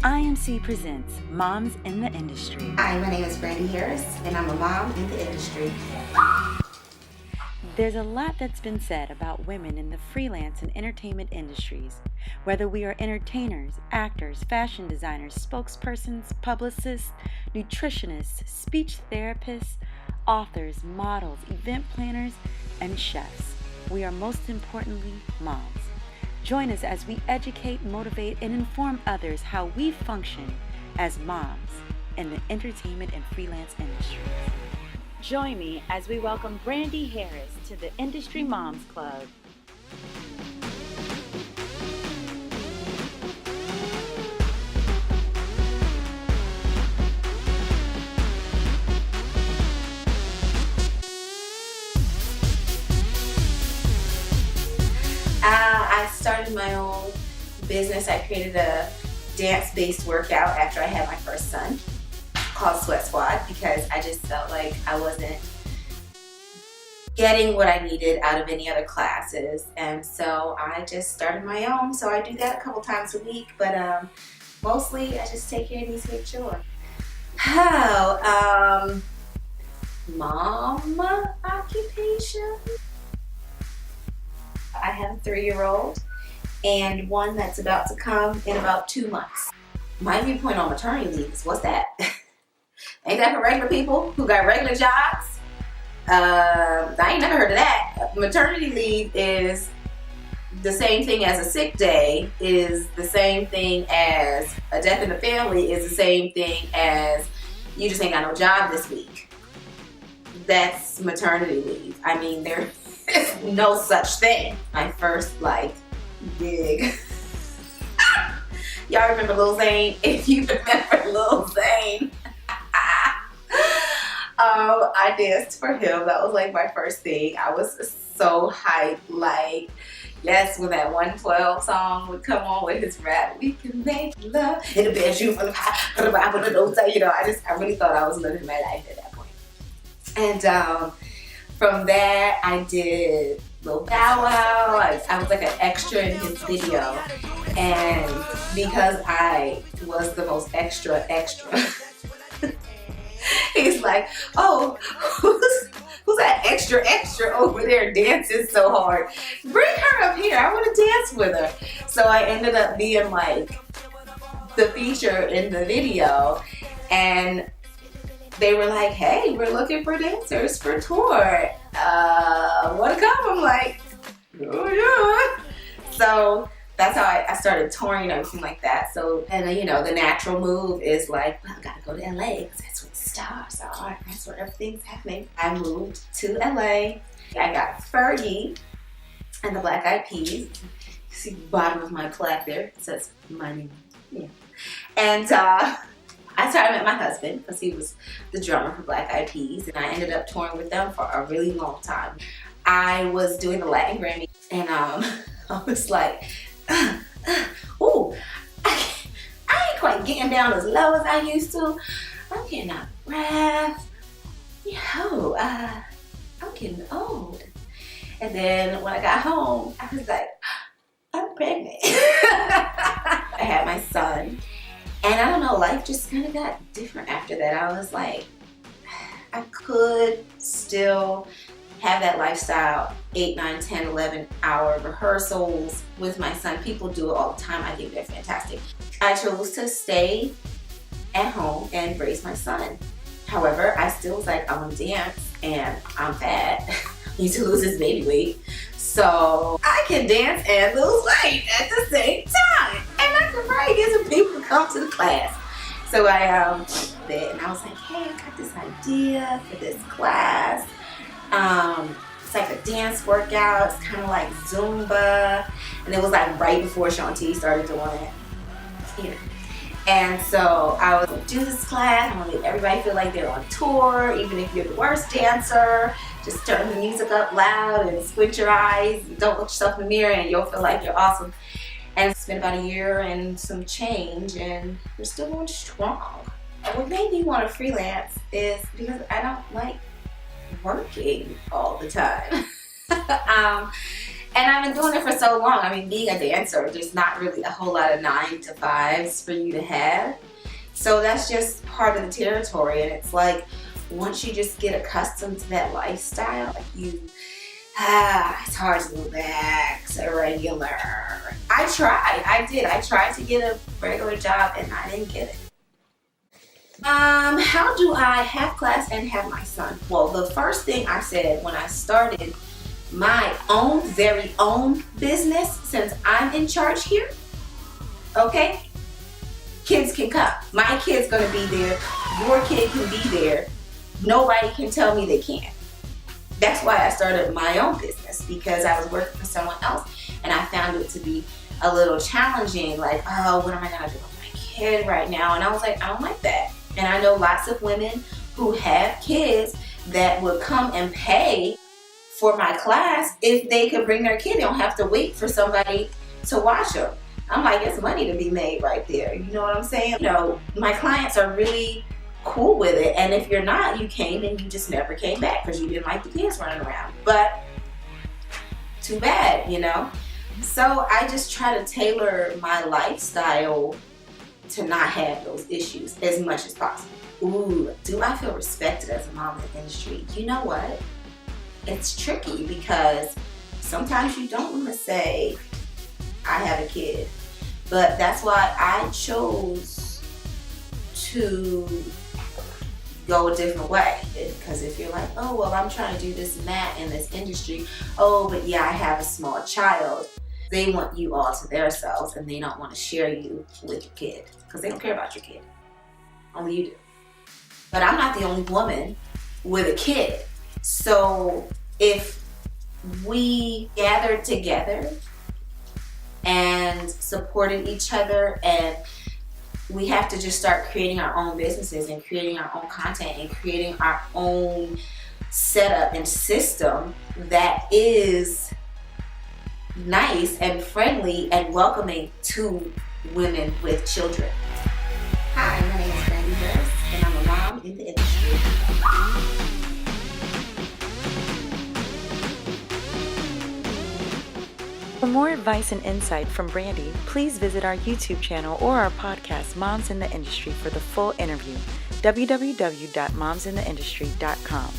IMC presents Moms in the Industry. Hi, my name is Brandee and I'm a mom in the industry. There's a lot that's been said about women in the freelance and entertainment industries. Whether we are entertainers, actors, fashion designers, spokespersons, publicists, nutritionists, speech therapists, authors, models, event planners, and chefs, we are most importantly moms. Join us as we educate, motivate, and inform others how we function as moms in the entertainment and freelance industries. Join me as we welcome Brandee to the Industry Moms Club. I started my own business. I created a dance-based workout after I had my first son called Sweat Squad because I just felt like I wasn't getting what I needed out of any other classes, and so I just started my own. So I do that a couple times a week, but mostly I just take care of these big chores. Mom occupation. I have a 3-year-old and one that's about to come in about 2 months. My viewpoint on maternity leave is, what's that? Ain't that for regular people who got regular jobs? I ain't never heard of that. Maternity leave is the same thing as a sick day, is the same thing as a death in the family, is the same thing as you just ain't got no job this week. That's maternity leave. I mean, there is no such thing. My first gig. Y'all remember Lil Zane? If you remember Lil Zane, I danced for him. That was my first thing. I was so hyped. Yes, when that 112 song would come on with his rap, we can make love in the bedroom for the I really thought I was living my life at that point. And from that, I did Lil Bow Wow. I was an extra in his video, and because I was the most extra, he's like, oh, who's that extra over there dancing so hard? Bring her up here. I want to dance with her. So I ended up being the feature in the video, and they were like, hey, we're looking for dancers for tour. Want to come? I'm like, oh yeah. So that's how I started touring and everything like that. So, and the natural move is well, I gotta go to LA because that's where the stars are. That's where everything's happening. I moved to LA. I got Fergie and the Black Eyed Peas. You see the bottom of my plaque there. It says my name. Yeah. And I started with my husband because he was the drummer for Black Eyed Peas, and I ended up touring with them for a really long time. I was doing the Latin Grammy, and I was like, ooh, I ain't quite getting down as low as I used to. I'm getting out of breath. I'm getting old. And then when I got home, I was like, I'm pregnant. I had my son. And I don't know, life just kind of got different after that. I was like, I could still have that lifestyle, 8, 9, 10, 11 hour rehearsals with my son. People do it all the time. I think they're fantastic. I chose to stay at home and raise my son. However, I still was like, I want to dance and I'm fat. I need to lose this baby weight. So I can dance and lose weight at the same time. And I could probably get some people to come to the class. So I did, and I was like, hey, I got this idea for this class. It's like a dance workout. It's kind of like Zumba. And it was right before Shanti started doing it. And so I was like, do this class. I want to make everybody feel like they're on tour, even if you're the worst dancer. Just turn the music up loud and squint your eyes. Don't look yourself in the mirror and you'll feel like you're awesome. And it's been about a year and some change, and we're still going strong. What made me want to freelance is because I don't like working all the time. And I've been doing it for so long. I mean, being a dancer, there's not really a whole lot of 9 to 5s for you to have. So that's just part of the territory. And it's like, once you just get accustomed to that lifestyle, like it's hard to go back to regular. I tried to get a regular job and I didn't get it. How do I have class and have my son? Well, the first thing I said when I started my very own business, since I'm in charge here, okay, kids can come. My kid's gonna be there, your kid can be there. Nobody can tell me they can't. That's why I started my own business, because I was working for someone else and I found it to be a little challenging, like, oh, what am I gonna do with my kid right now? And I was like, I don't like that. And I know lots of women who have kids that would come and pay for my class if they could bring their kid. They don't have to wait for somebody to watch them. I'm like, it's money to be made right there. You know what I'm saying? You know, my clients are really cool with it. And if you're not, you came and you just never came back because you didn't like the kids running around. But too bad, you know? So I just try to tailor my lifestyle to not have those issues as much as possible. Ooh, do I feel respected as a mom in the industry? You know what? It's tricky because sometimes you don't want to say, I have a kid. But that's why I chose to go a different way. Because if you're like, oh, well, I'm trying to do this and that in this industry. Oh, but yeah, I have a small child. They want you all to themselves and they don't want to share you with your kid because they don't care about your kid. Only you do. But I'm not the only woman with a kid. So if we gathered together and supported each other, and we have to just start creating our own businesses and creating our own content and creating our own setup and system that is nice and friendly and welcoming to women with children. Hi, my name is Brandee and I'm a mom in the industry. For more advice and insight from Brandee, please visit our YouTube channel or our podcast, Moms in the Industry, for the full interview. www.momsintheindustry.com.